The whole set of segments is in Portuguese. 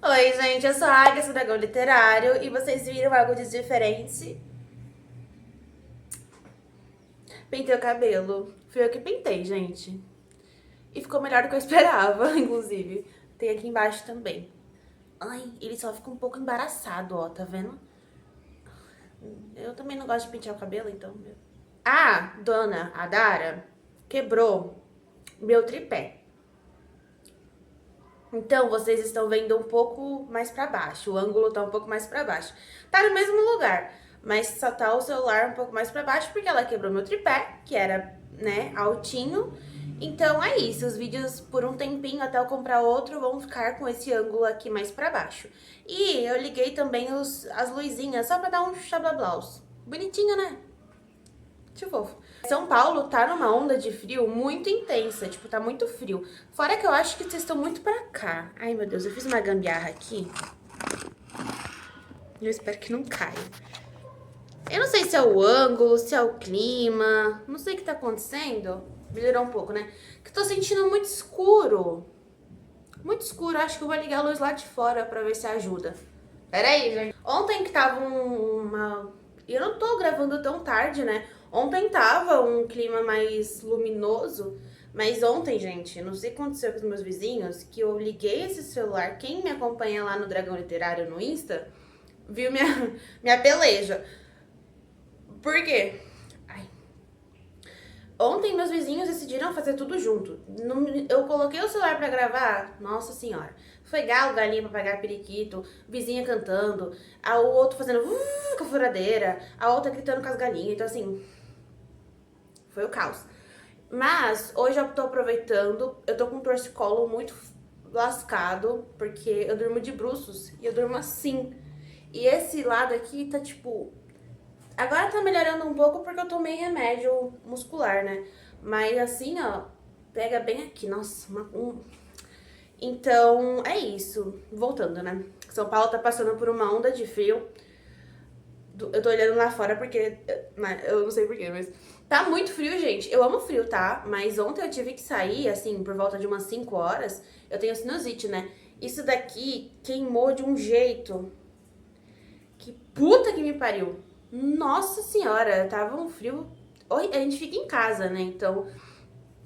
Oi, gente, eu sou a Águia, sou dragão literário, e vocês viram algo de diferente? Pentei o cabelo. Fui eu que pentei, gente. E ficou melhor do que eu esperava, inclusive. Tem aqui embaixo também. Ai, ele só fica um pouco embaraçado, ó, tá vendo? Eu também não gosto de pentear o cabelo, então... A dona Adara quebrou meu tripé. Então, vocês estão vendo um pouco mais pra baixo. O ângulo tá um pouco mais pra baixo. Tá no mesmo lugar, mas só tá o celular um pouco mais pra baixo porque ela quebrou meu tripé, que era, né, altinho. Então é isso, os vídeos por um tempinho até eu comprar outro vão ficar com esse ângulo aqui mais pra baixo. E eu liguei também as luzinhas só pra dar um xablablaus. Bonitinho, né? Que fofo. São Paulo tá numa onda de frio muito intensa, tipo, tá muito frio. Fora que eu acho que vocês estão muito pra cá. Ai, meu Deus, eu fiz uma gambiarra aqui. Eu espero que não caia. Eu não sei se é o ângulo, se é o clima, não sei o que tá acontecendo. Melhorou um pouco, né? Que eu tô sentindo muito escuro. Muito escuro, acho que eu vou ligar a luz lá de fora pra ver se ajuda. Pera aí, gente. Ontem que tava uma... Eu não tô gravando tão tarde, né? Ontem tava um clima mais luminoso, mas ontem, gente, não sei o que aconteceu com os meus vizinhos, que eu liguei esse celular. Quem me acompanha lá no Dragão Literário no Insta, viu minha peleja. Por quê? Ai. Ontem meus vizinhos decidiram fazer tudo junto. Eu coloquei o celular pra gravar, nossa senhora. Foi galo, galinha, papagaio, periquito, vizinha cantando, o outro fazendo com a furadeira, a outra gritando com as galinhas. Então assim, foi o caos. Mas hoje eu tô aproveitando, eu tô com um torcicolo muito lascado, porque eu durmo de bruços e eu durmo assim. E esse lado aqui tá tipo... Agora tá melhorando um pouco porque eu tomei remédio muscular, né? Mas assim, ó, pega bem aqui. Nossa, Então, é isso. Voltando, né? São Paulo tá passando por uma onda de frio. Eu tô olhando lá fora porque... Né, eu não sei porquê, mas... Tá muito frio, gente. Eu amo frio, tá? Mas ontem eu tive que sair, assim, por volta de umas 5 horas. Eu tenho sinusite, né? Isso daqui queimou de um jeito. Que puta que me pariu. Nossa senhora, tava um frio... A gente fica em casa, né? Então,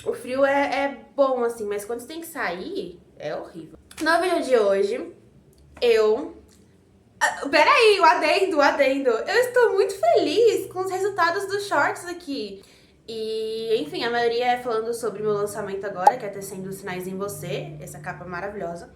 o frio é bom, assim, mas quando você tem que sair, é horrível. No vídeo de hoje, eu... Peraí, o adendo. Eu estou muito feliz com os resultados dos shorts aqui. E, enfim, a maioria é falando sobre meu lançamento agora, que é Tecendo Sinais em Você, essa capa maravilhosa.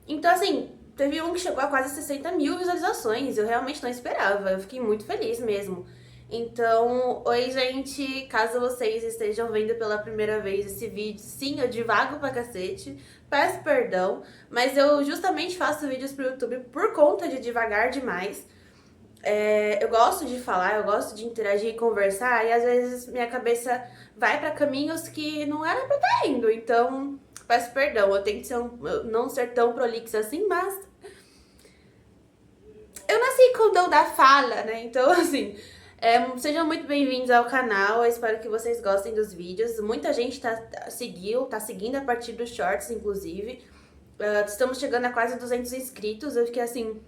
Então, assim, teve um que chegou a quase 60 mil visualizações. Eu realmente não esperava. Eu fiquei muito feliz mesmo. Então, oi, gente. Caso vocês estejam vendo pela primeira vez esse vídeo, sim, eu divago pra cacete. Peço perdão, mas eu justamente faço vídeos pro YouTube por conta de divagar demais. Eu gosto de falar, eu gosto de interagir e conversar, e às vezes minha cabeça vai pra caminhos que não era pra estar indo. Então, peço perdão, eu tento não ser tão prolixa assim, mas eu nasci com o dom da fala, né? Então, assim, sejam muito bem-vindos ao canal. Eu espero que vocês gostem dos vídeos. Muita gente tá seguindo a partir dos shorts, inclusive. Estamos chegando a quase 200 inscritos. Eu fiquei assim...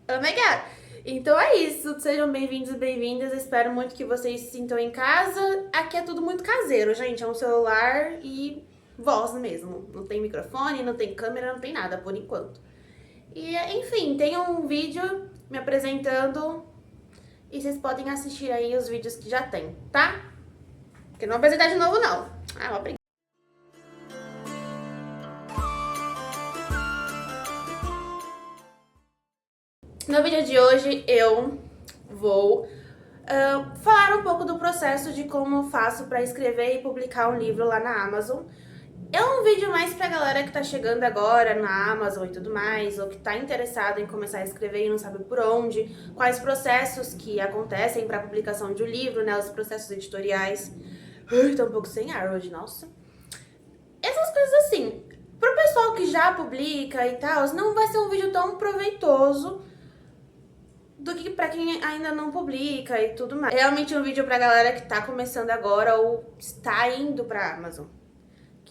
Oh my god! Então é isso, sejam bem-vindos e bem-vindas, espero muito que vocês se sintam em casa. Aqui é tudo muito caseiro, gente, é um celular e voz mesmo. Não tem microfone, não tem câmera, não tem nada por enquanto. E enfim, tem um vídeo me apresentando e vocês podem assistir aí os vídeos que já tem, tá? Porque não vou apresentar de novo não. Obrigada. No vídeo de hoje eu vou falar um pouco do processo de como eu faço para escrever e publicar um livro lá na Amazon. É um vídeo mais pra galera que tá chegando agora na Amazon e tudo mais, ou que tá interessado em começar a escrever e não sabe por onde, quais processos que acontecem pra publicação de um livro, né, os processos editoriais. Ai, tô um pouco sem ar hoje, nossa. Essas coisas assim. Pro pessoal que já publica e tal, não vai ser um vídeo tão proveitoso do que pra quem ainda não publica e tudo mais. É realmente um vídeo pra galera que tá começando agora ou está indo pra Amazon.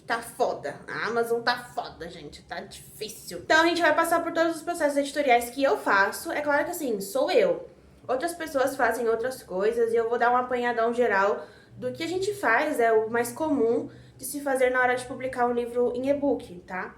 Tá foda. A Amazon tá foda, gente. Tá difícil. Então a gente vai passar por todos os processos editoriais que eu faço. É claro que assim, sou eu. Outras pessoas fazem outras coisas e eu vou dar um apanhadão geral do que a gente faz, é o mais comum de se fazer na hora de publicar um livro em e-book, tá?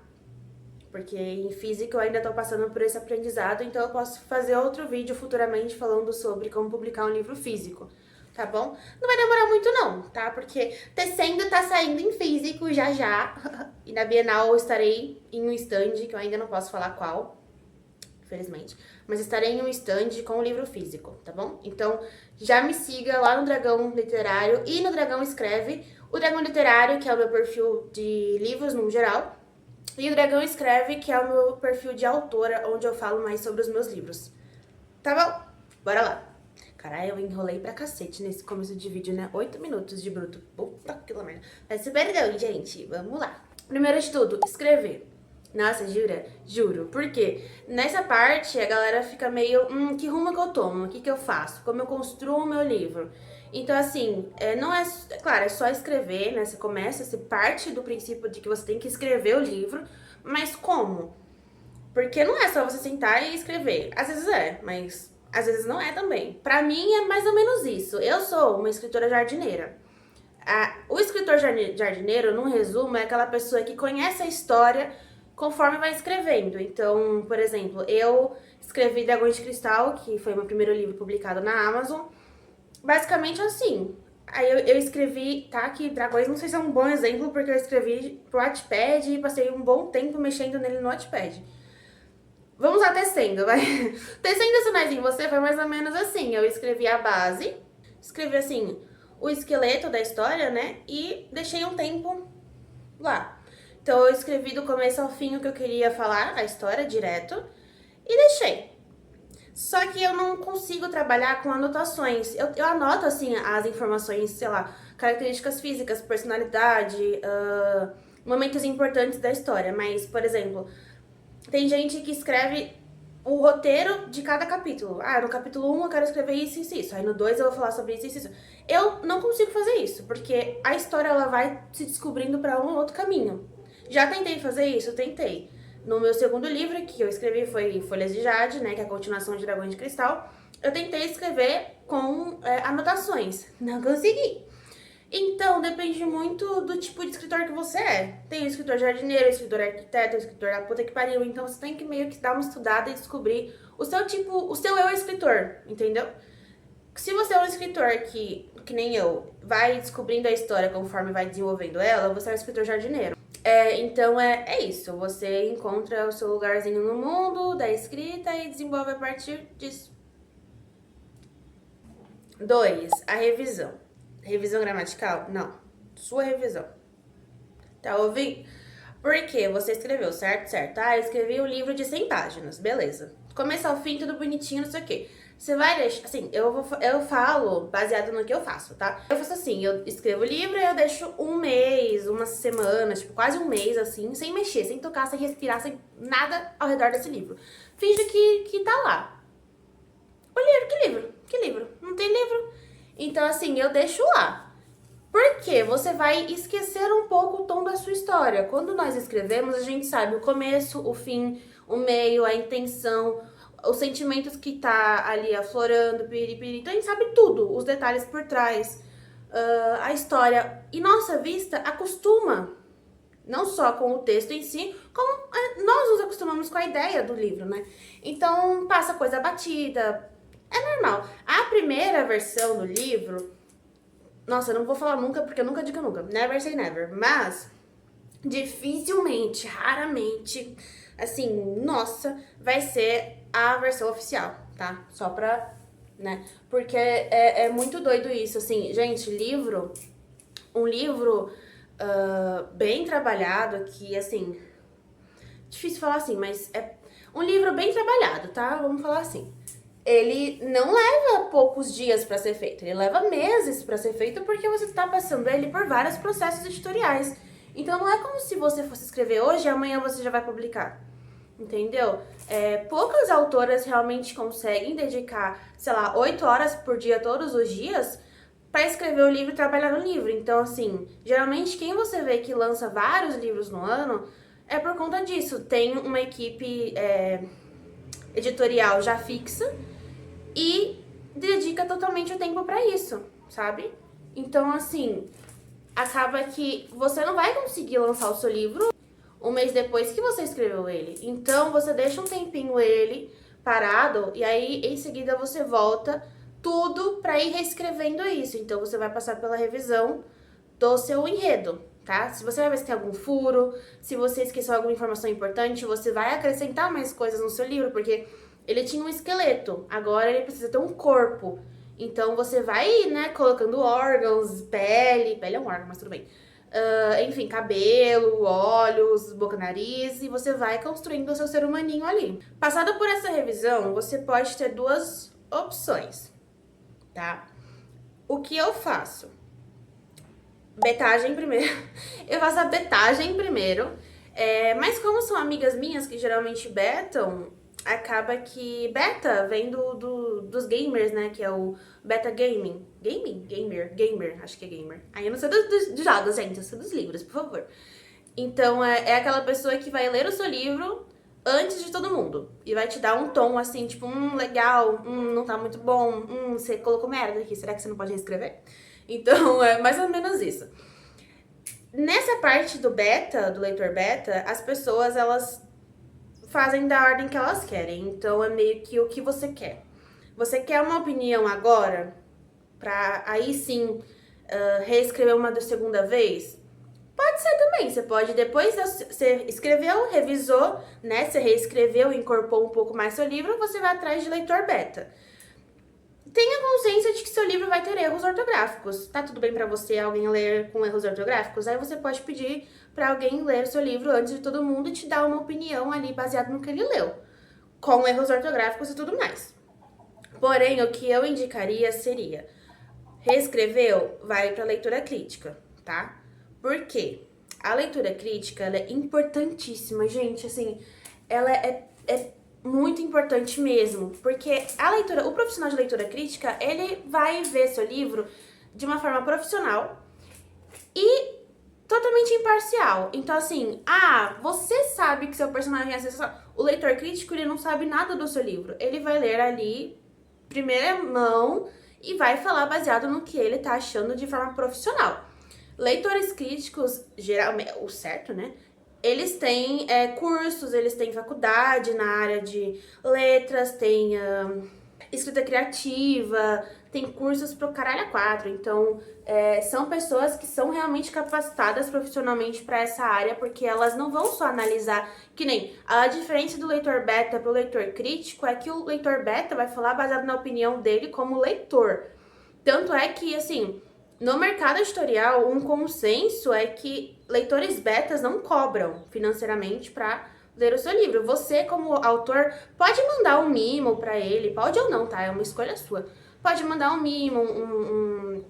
Porque em física eu ainda tô passando por esse aprendizado, então eu posso fazer outro vídeo futuramente falando sobre como publicar um livro físico, tá bom? Não vai demorar muito não, tá? Porque Tecendo tá saindo em físico já já, e na Bienal eu estarei em um stand, que eu ainda não posso falar qual, infelizmente, mas estarei em um stand com o livro físico, tá bom? Então já me siga lá no Dragão Literário e no Dragão Escreve, o Dragão Literário, que é o meu perfil de livros no geral, e o Dragão Escreve, que é o meu perfil de autora, onde eu falo mais sobre os meus livros. Tá bom? Bora lá. Caralho, eu enrolei pra cacete nesse começo de vídeo, né? 8 minutos de bruto. Puta que merda. Peço perdão, gente. Vamos lá. Primeiro de tudo, escrever. Nossa, jura? Juro. Por quê? Nessa parte, a galera fica meio... que rumo que eu tomo? O que eu faço? Como eu construo o meu livro? Então, assim, não é... Claro, é só escrever, né? Você começa, você parte do princípio de que você tem que escrever o livro. Mas como? Porque não é só você sentar e escrever. Às vezes é, mas às vezes não é também. Pra mim é mais ou menos isso. Eu sou uma escritora jardineira. O escritor jardineiro, num resumo, é aquela pessoa que conhece a história conforme vai escrevendo. Então, por exemplo, eu escrevi Dragões de Cristal, que foi meu primeiro livro publicado na Amazon, basicamente assim. Aí eu escrevi, tá? Que Dragões não sei se é um bom exemplo, porque eu escrevi pro Wattpad e passei um bom tempo mexendo nele no Wattpad. Vamos lá tecendo, vai. Tecendo Sinais em Você foi mais ou menos assim. Eu escrevi a base, escrevi assim, o esqueleto da história, né? E deixei um tempo lá. Então eu escrevi do começo ao fim o que eu queria falar, a história direto, e deixei. Só que eu não consigo trabalhar com anotações. Eu anoto, assim, as informações, sei lá, características físicas, personalidade, momentos importantes da história. Mas, por exemplo, tem gente que escreve o roteiro de cada capítulo. Ah, no capítulo 1 eu quero escrever isso, isso, isso. Aí no 2 eu vou falar sobre isso, isso, isso. Eu não consigo fazer isso, porque a história ela vai se descobrindo para um outro caminho. Já tentei fazer isso? Tentei. No meu segundo livro, que eu escrevi, foi Folhas de Jade, né, que é a continuação de Dragões de Cristal. Eu tentei escrever com anotações. Não consegui. Então, depende muito do tipo de escritor que você é. Tem o escritor jardineiro, o escritor arquiteto, o escritor da puta que pariu. Então, você tem que meio que dar uma estudada e descobrir o seu tipo, o seu eu escritor, entendeu? Se você é um escritor que nem eu, vai descobrindo a história conforme vai desenvolvendo ela, você é um escritor jardineiro. Então é isso, você encontra o seu lugarzinho no mundo da escrita e desenvolve a partir disso. 2. A revisão. Revisão gramatical? Não. Sua revisão. Tá ouvindo? Porque você escreveu, certo? Certo. Ah, eu escrevi um livro de 100 páginas. Beleza. Começo ao fim, tudo bonitinho, não sei o quê. Você vai deixar... Assim, eu falo baseado no que eu faço, tá? Eu faço assim, eu escrevo o livro e eu deixo um mês, umas semanas, tipo, quase um mês, assim, sem mexer, sem tocar, sem respirar, sem nada ao redor desse livro. Finge que tá lá. O livro, que livro? Que livro? Não tem livro? Então, assim, eu deixo lá. Porque você vai esquecer um pouco o tom da sua história. Quando nós escrevemos, a gente sabe o começo, o fim, o meio, a intenção, os sentimentos que tá ali aflorando, piripiri. Então a gente sabe tudo, os detalhes por trás, a história. E nossa vista acostuma, não só com o texto em si, como nós nos acostumamos com a ideia do livro, né? Então passa coisa batida, é normal. A primeira versão do livro... Nossa, eu não vou falar nunca, porque eu nunca digo nunca. Never say never. Mas, dificilmente, raramente, assim, nossa, vai ser a versão oficial, tá? Só pra, né? Porque é muito doido isso, assim. Gente, um livro bem trabalhado, que, assim... Difícil falar assim, mas é um livro bem trabalhado, tá? Vamos falar assim. Ele não leva poucos dias para ser feito, ele leva meses para ser feito porque você está passando ele por vários processos editoriais. Então não é como se você fosse escrever hoje e amanhã você já vai publicar, entendeu? Poucas autoras realmente conseguem dedicar, sei lá, 8 horas por dia todos os dias para escrever o livro e trabalhar no livro. Então, assim, geralmente quem você vê que lança vários livros no ano é por conta disso. Tem uma equipe editorial já fixa e dedica totalmente o tempo para isso, sabe? Então, assim, acaba que você não vai conseguir lançar o seu livro um mês depois que você escreveu ele. Então, você deixa um tempinho ele parado e aí, em seguida, você volta tudo para ir reescrevendo isso. Então, você vai passar pela revisão do seu enredo, tá? Se você vai ver se tem algum furo, se você esqueceu alguma informação importante, você vai acrescentar mais coisas no seu livro, porque ele tinha um esqueleto, agora ele precisa ter um corpo. Então, você vai, né, colocando órgãos, pele é um órgão, mas tudo bem. Enfim, cabelo, olhos, boca, nariz, e você vai construindo o seu ser humaninho ali. Passado por essa revisão, você pode ter duas opções, tá? O que eu faço? Betagem primeiro. Eu faço a betagem primeiro, mas como são amigas minhas que geralmente betam, acaba que beta vem dos gamers, né? Que é o beta gaming. Gaming? Gamer, acho que é gamer. Aí eu não sei dos jogos, gente, eu sei dos livros, por favor. Então é aquela pessoa que vai ler o seu livro antes de todo mundo. E vai te dar um tom assim, tipo, legal, não tá muito bom, você colocou merda aqui, será que você não pode reescrever? Então é mais ou menos isso. Nessa parte do beta, do leitor beta, as pessoas, elas fazem da ordem que elas querem. Então, é meio que o que você quer. Você quer uma opinião agora, pra aí sim reescrever uma da segunda vez? Pode ser também. Você pode, depois você escreveu, revisou, né? Você reescreveu, incorporou um pouco mais seu livro, você vai atrás de leitor beta. Tenha consciência de que seu livro vai ter erros ortográficos. Tá tudo bem pra você alguém ler com erros ortográficos? Aí você pode pedir pra alguém ler o seu livro antes de todo mundo e te dar uma opinião ali baseada no que ele leu, com erros ortográficos e tudo mais. Porém, o que eu indicaria seria, reescreveu, vai pra leitura crítica, tá? Por quê? A leitura crítica, ela é importantíssima, gente, assim, ela é muito importante mesmo, porque o profissional de leitura crítica, ele vai ver seu livro de uma forma profissional e totalmente imparcial. Então, assim, você sabe que seu personagem é sensacional. O leitor crítico, ele não sabe nada do seu livro. Ele vai ler ali, primeira mão, e vai falar baseado no que ele tá achando de forma profissional. Leitores críticos, geralmente, o certo, né? Eles têm cursos, eles têm faculdade na área de letras, tem escrita criativa, tem cursos pro caralho a quatro. Então, são pessoas que são realmente capacitadas profissionalmente para essa área, porque elas não vão só analisar, que nem a diferença do leitor beta pro leitor crítico é que o leitor beta vai falar baseado na opinião dele como leitor. Tanto é que, assim, no mercado editorial, um consenso é que leitores betas não cobram financeiramente para ler o seu livro. Você, como autor, pode mandar um mimo para ele, pode ou não, tá? É uma escolha sua. Pode mandar um mimo, um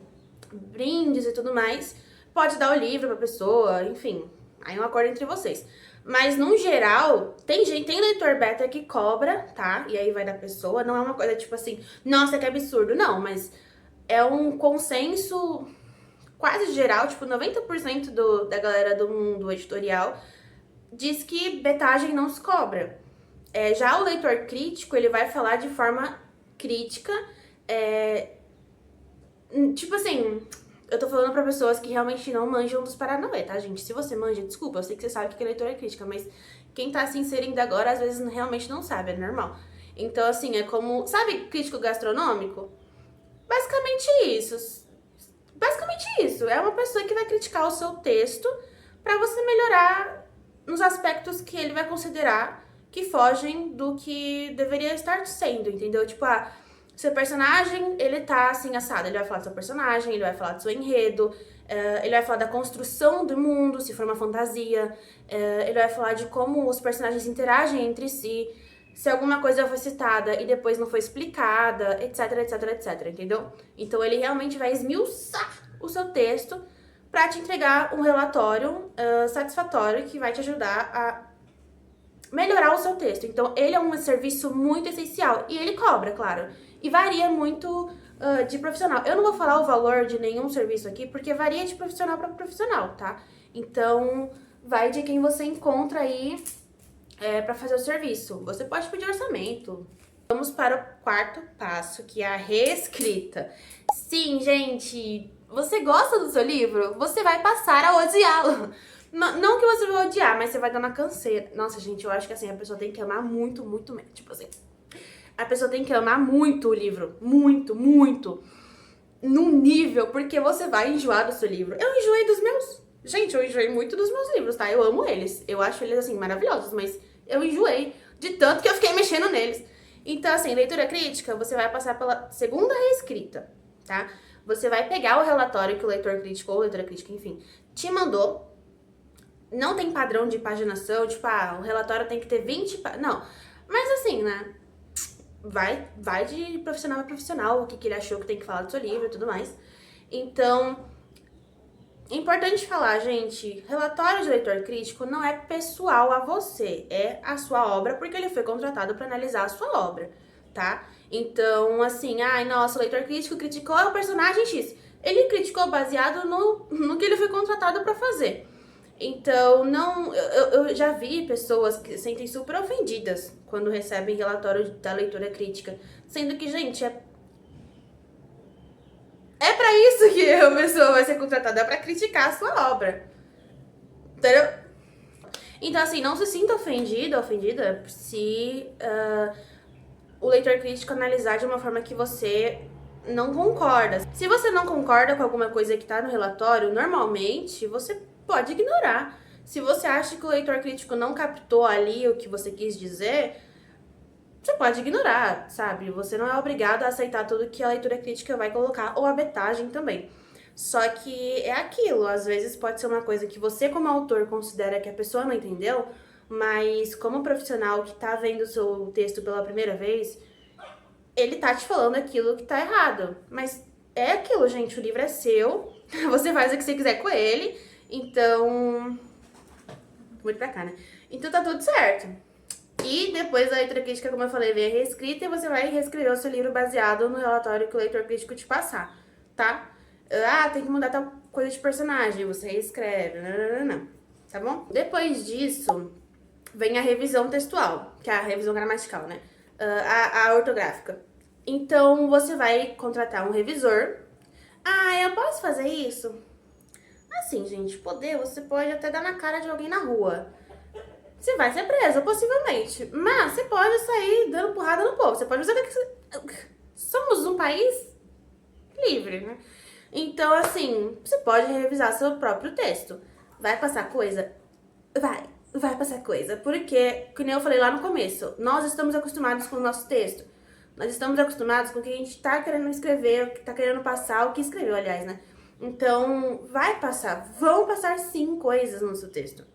brindes e tudo mais. Pode dar o livro pra pessoa, enfim. Aí é um acordo entre vocês. Mas, no geral, tem leitor beta que cobra, tá? E aí vai da pessoa. Não é uma coisa tipo assim, nossa, que absurdo. Não, mas é um consenso quase geral, tipo 90% da galera do mundo editorial diz que betagem não se cobra. Já o leitor crítico, ele vai falar de forma crítica, tipo assim, eu tô falando pra pessoas que realmente não manjam dos Paranauê, tá, gente? Se você manja, desculpa, eu sei que você sabe o que é leitura crítica, mas quem tá se inserindo agora, às vezes realmente não sabe, é normal. Então, assim, é como, sabe crítico gastronômico? Basicamente isso. É uma pessoa que vai criticar o seu texto pra você melhorar nos aspectos que ele vai considerar que fogem do que deveria estar sendo, entendeu? Tipo, seu personagem, ele tá assim, assado. Ele vai falar do seu personagem, ele vai falar do seu enredo, ele vai falar da construção do mundo, se for uma fantasia, ele vai falar de como os personagens interagem entre si, se alguma coisa foi citada e depois não foi explicada, etc, etc, etc, entendeu? Então ele realmente vai esmiuçar o seu texto pra te entregar um relatório satisfatório que vai te ajudar a melhorar o seu texto. Então ele é um serviço muito essencial e ele cobra, claro. E varia muito de profissional. Eu não vou falar o valor de nenhum serviço aqui, porque varia de profissional para profissional, tá? Então, vai de quem você encontra aí para fazer o serviço. Você pode pedir orçamento. Vamos para o quarto passo, que é a reescrita. Sim, gente, você gosta do seu livro? Você vai passar a odiá-lo. Não que você vai odiar, mas você vai dar uma canseira. Nossa, gente, eu acho que assim, a pessoa tem que amar muito, muito mesmo. Tipo assim, a pessoa tem que amar muito o livro. Muito, muito. Num nível, porque você vai enjoar do seu livro. Eu enjoei dos meus. Gente, eu enjoei muito dos meus livros, tá? Eu amo eles. Eu acho eles, assim, maravilhosos, mas eu enjoei de tanto que eu fiquei mexendo neles. Então, assim, leitura crítica, você vai passar pela segunda reescrita, tá? Você vai pegar o relatório que o leitor crítico ou leitora crítica, enfim, te mandou. Não tem padrão de paginação, tipo, o relatório tem que ter 20 Não, mas assim, né? Vai de profissional a profissional, o que ele achou que tem que falar do seu livro e tudo mais. Então, importante falar, gente, relatório de leitor crítico não é pessoal a você, é a sua obra, porque ele foi contratado para analisar a sua obra, tá? Então, assim, nossa, o leitor crítico criticou o personagem X. Ele criticou baseado no que ele foi contratado para fazer. Então, eu já vi pessoas que se sentem super ofendidas quando recebem relatório da leitura crítica, sendo que, gente, é pra isso que a pessoa vai ser contratada, é pra criticar a sua obra, entendeu? Então, assim, não se sinta ofendido, ofendida, se o leitor crítico analisar de uma forma que você não concorda. Se você não concorda com alguma coisa que tá no relatório, normalmente você pode ignorar. Se você acha que o leitor crítico não captou ali o que você quis dizer, você pode ignorar, sabe? Você não é obrigado a aceitar tudo que a leitura crítica vai colocar, ou a betagem também. Só que é aquilo, às vezes pode ser uma coisa que você como autor considera que a pessoa não entendeu, mas como profissional que tá vendo o seu texto pela primeira vez, ele tá te falando aquilo que tá errado. Mas é aquilo, gente, o livro é seu, você faz o que você quiser com ele, então... Muito pra cá, né? Então tá tudo certo. E depois da leitura crítica, como eu falei, vem a reescrita e você vai reescrever o seu livro baseado no relatório que o leitor crítico te passar, tá? Tem que mudar tal coisa de personagem, você reescreve, não, tá bom? Depois disso, vem a revisão textual, que é a revisão gramatical, né? A ortográfica. Então, você vai contratar um revisor. Eu posso fazer isso? Assim, gente, poder, você pode até dar na cara de alguém na rua. Você vai ser presa, possivelmente. Mas você pode sair dando porrada no povo. Você pode fazer o que... Somos um país livre, né? Então, assim, você pode revisar seu próprio texto. Vai passar coisa? Vai passar coisa. Porque, como eu falei lá no começo, nós estamos acostumados com o nosso texto. Nós estamos acostumados com o que a gente tá querendo escrever, o que tá querendo passar, o que escreveu, aliás, né? Então, vão passar sim coisas no seu texto.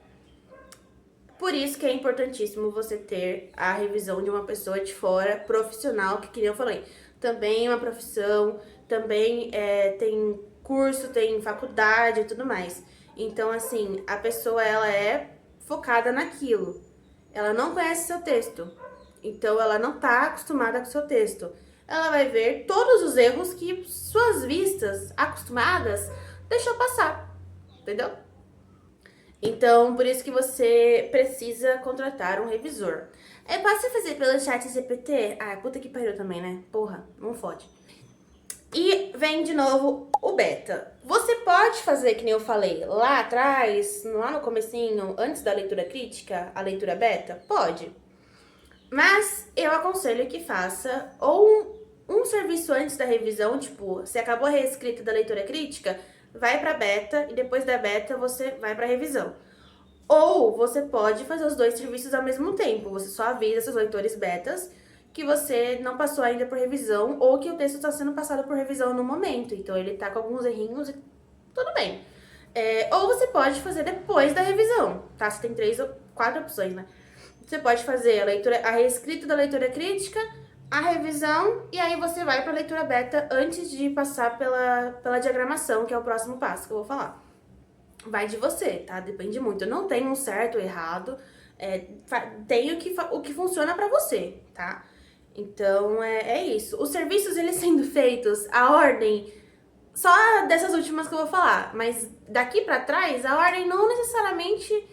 Por isso que é importantíssimo você ter a revisão de uma pessoa de fora, profissional, que eu falei, também é uma profissão, também tem curso, tem faculdade e tudo mais. Então, assim, a pessoa, ela é focada naquilo. Ela não conhece seu texto, então ela não tá acostumada com seu texto. Ela vai ver todos os erros que suas vistas acostumadas deixou passar, entendeu? Então, por isso que você precisa contratar um revisor. É fácil fazer pelo chat GPT? Puta que pariu também, né? Porra, não fode. E vem de novo o beta. Você pode fazer, que nem eu falei, lá atrás, lá no comecinho, antes da leitura crítica, a leitura beta? Pode. Mas eu aconselho que faça ou um serviço antes da revisão, tipo, você acabou a reescrita da leitura crítica, vai pra beta e depois da beta você vai pra revisão. Ou você pode fazer os dois serviços ao mesmo tempo, você só avisa seus leitores betas que você não passou ainda por revisão ou que o texto está sendo passado por revisão no momento, então ele tá com alguns errinhos e tudo bem. Ou você pode fazer depois da revisão, tá? Você tem 4 opções, né? Você pode fazer a reescrita da leitura crítica, a revisão, e aí você vai para a leitura beta antes de passar pela diagramação, que é o próximo passo que eu vou falar. Vai de você, tá? Depende muito. Não tem um certo ou errado, tem o que funciona para você, tá? Então, é isso. Os serviços, eles sendo feitos, a ordem, só dessas últimas que eu vou falar, mas daqui pra trás, a ordem não necessariamente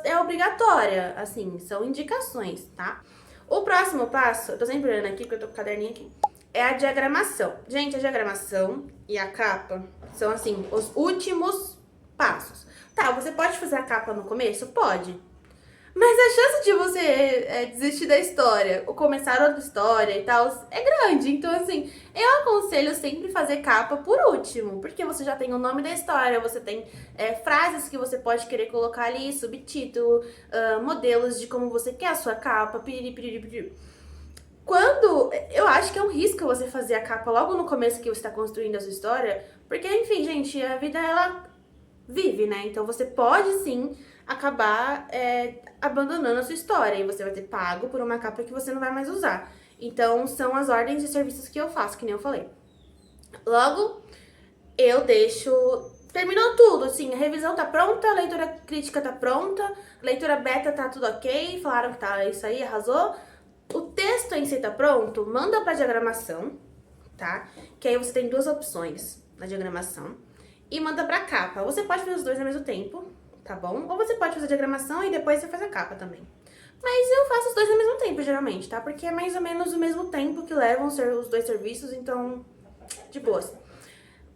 é obrigatória, assim, são indicações, tá? O próximo passo, eu tô sempre olhando aqui, porque eu tô com o caderninho aqui, é a diagramação. Gente, a diagramação e a capa são, assim, os últimos passos. Tá, você pode fazer a capa no começo? Pode. Mas a chance de você desistir da história ou começar outra história e tal é grande. Então, assim, eu aconselho sempre fazer capa por último, porque você já tem o nome da história, você tem frases que você pode querer colocar ali, subtítulo, modelos de como você quer a sua capa, piriri, piriri, piriri. Quando. Eu acho que é um risco você fazer a capa logo no começo que você está construindo a sua história, porque, enfim, gente, a vida ela vive, né? Então você pode sim acabar abandonando a sua história e você vai ter pago por uma capa que você não vai mais usar. Então são as ordens de serviços que eu faço, que nem eu falei. Logo, eu deixo. Terminou tudo, assim, a revisão tá pronta, a leitura crítica tá pronta, a leitura beta tá tudo ok, falaram que tá isso aí, arrasou. O texto em si tá pronto, manda pra diagramação, tá? Que aí você tem duas opções na diagramação. E manda pra capa. Você pode fazer os dois ao mesmo tempo, tá bom? Ou você pode fazer a diagramação e depois você faz a capa também. Mas eu faço os dois ao mesmo tempo, geralmente, tá? Porque é mais ou menos o mesmo tempo que levam os dois serviços, então, de boas.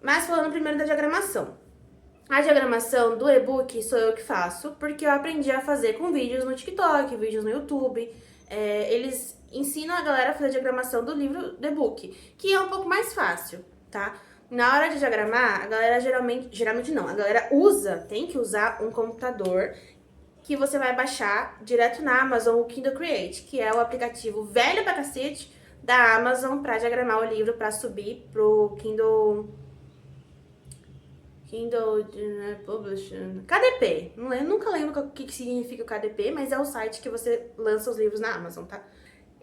Mas falando primeiro da diagramação. A diagramação do e-book sou eu que faço, porque eu aprendi a fazer com vídeos no TikTok, vídeos no YouTube. Eles ensinam a galera a fazer a diagramação do livro do e-book, que é um pouco mais fácil, tá? Na hora de diagramar, a galera geralmente não, a galera tem que usar um computador que você vai baixar direto na Amazon, o Kindle Create, que é o aplicativo velho pra cacete da Amazon pra diagramar o livro, pra subir pro Kindle Publishing, KDP. Nunca lembro o que significa o KDP, mas é o site que você lança os livros na Amazon, tá?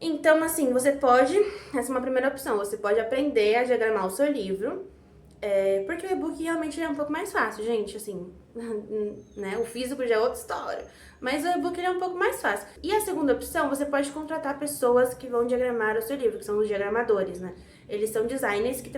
Então, assim, essa é uma primeira opção, você pode aprender a diagramar o seu livro, porque o e-book realmente é um pouco mais fácil, gente, assim, né? O físico já é outra história, mas o e-book é um pouco mais fácil. E a segunda opção, você pode contratar pessoas que vão diagramar o seu livro, que são os diagramadores, né? Eles são designers que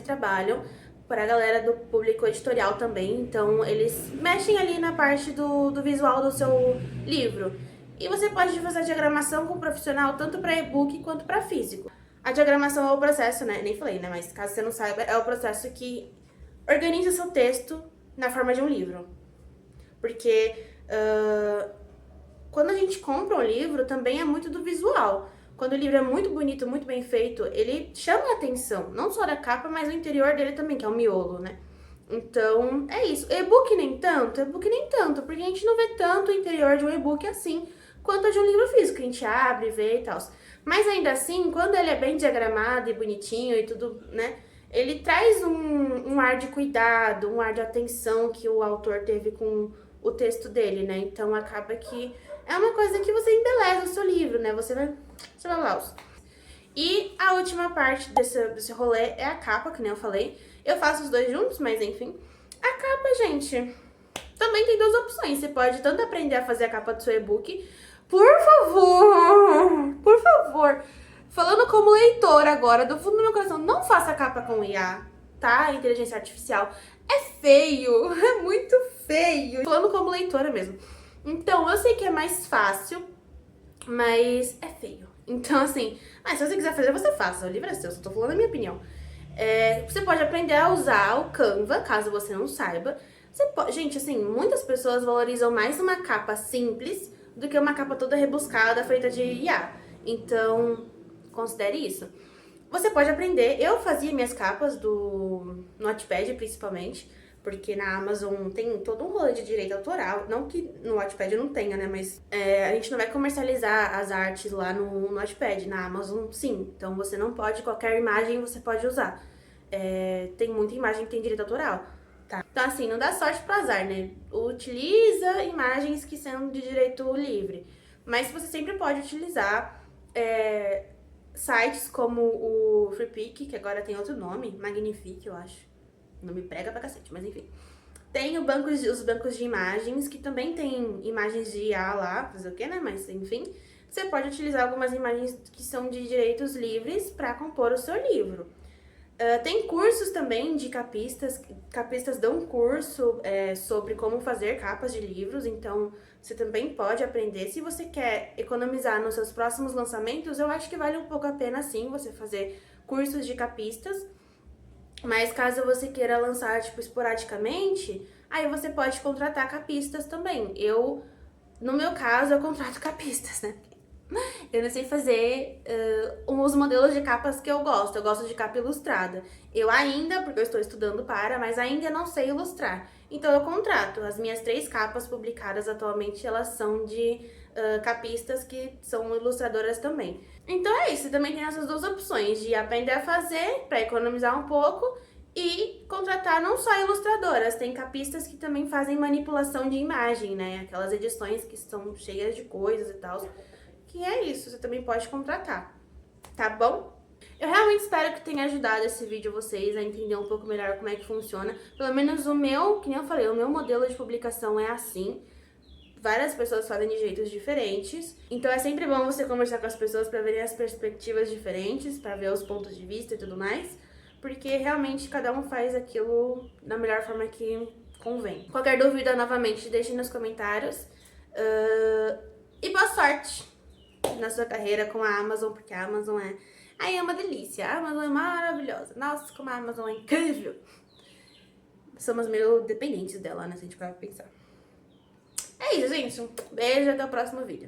trabalham para a galera do público editorial também, então eles mexem ali na parte do visual do seu livro. E você pode fazer a diagramação com um profissional tanto para e-book quanto para físico. A diagramação é o processo, né? Nem falei, né? Mas caso você não saiba, é o processo que organiza seu texto na forma de um livro. Porque quando a gente compra um livro, também é muito do visual. Quando o livro é muito bonito, muito bem feito, ele chama a atenção, não só da capa, mas o interior dele também, que é o miolo, né? Então, é isso. E-book nem tanto, porque a gente não vê tanto o interior de um e-book assim, quanto de um livro físico, que a gente abre, vê e tal. Mas ainda assim, quando ele é bem diagramado e bonitinho e tudo, né? Ele traz um ar de cuidado, um ar de atenção que o autor teve com o texto dele, né? Então acaba que é uma coisa que você embeleza o seu livro, né? Você vai lá. E a última parte desse rolê é a capa, que nem eu falei. Eu faço os dois juntos, mas enfim. A capa, gente, também tem duas opções. Você pode tanto aprender a fazer a capa do seu e-book. Por favor, falando como leitora agora, do fundo do meu coração, não faça a capa com IA, tá? Inteligência artificial. É feio, é muito feio. Falando como leitora mesmo. Então, eu sei que é mais fácil, mas é feio. Então, assim, se você quiser fazer, você faça. O livro é seu, só tô falando a minha opinião. Você pode aprender a usar o Canva, caso você não saiba. Gente, assim, muitas pessoas valorizam mais uma capa simples do que uma capa toda rebuscada, feita de IA. Então, considere isso. Você pode aprender. Eu fazia minhas capas no Wattpad, principalmente, porque na Amazon tem todo um rolê de direito autoral. Não que no Wattpad não tenha, né? Mas a gente não vai comercializar as artes lá no Wattpad. Na Amazon, sim. Então você não pode, qualquer imagem você pode usar. Tem muita imagem que tem direito autoral. Tá. Então, assim, não dá sorte pro azar, né? Utiliza imagens que são de direito livre. Mas você sempre pode utilizar sites como o Freepik, que agora tem outro nome, Magnifique, eu acho. Não me prega pra cacete, mas enfim. Tem os bancos de imagens, que também tem imagens de IA lá, fazer o quê, né? Mas, enfim, você pode utilizar algumas imagens que são de direitos livres para compor o seu livro. Tem cursos também de capistas. Capistas dão um curso sobre como fazer capas de livros, então você também pode aprender. Se você quer economizar nos seus próximos lançamentos, eu acho que vale um pouco a pena sim você fazer cursos de capistas. Mas caso você queira lançar, tipo, esporadicamente, aí você pode contratar capistas também. No meu caso, eu contrato capistas, né? Eu não sei fazer os modelos de capas que eu gosto. Eu gosto de capa ilustrada. Eu ainda, porque eu estou estudando mas ainda não sei ilustrar. Então eu contrato. As minhas 3 capas publicadas atualmente, elas são de capistas que são ilustradoras também. Então é isso, também tem essas 2 opções, de aprender a fazer para economizar um pouco e contratar não só ilustradoras, tem capistas que também fazem manipulação de imagem, né? Aquelas edições que são cheias de coisas e tal. Que é isso, você também pode contratar, tá bom? Eu realmente espero que tenha ajudado esse vídeo vocês a entender um pouco melhor como é que funciona. Pelo menos o meu, que nem eu falei, o meu modelo de publicação é assim. Várias pessoas fazem de jeitos diferentes. Então é sempre bom você conversar com as pessoas para verem as perspectivas diferentes, para ver os pontos de vista e tudo mais. Porque realmente cada um faz aquilo da melhor forma que convém. Qualquer dúvida, novamente, deixe nos comentários. E boa sorte na sua carreira com a Amazon, porque a Amazon é uma delícia. A Amazon é maravilhosa. Nossa, como a Amazon é incrível. Somos meio dependentes dela, né, se a gente parar pra pensar. É isso, gente. Beijo, até o próximo vídeo.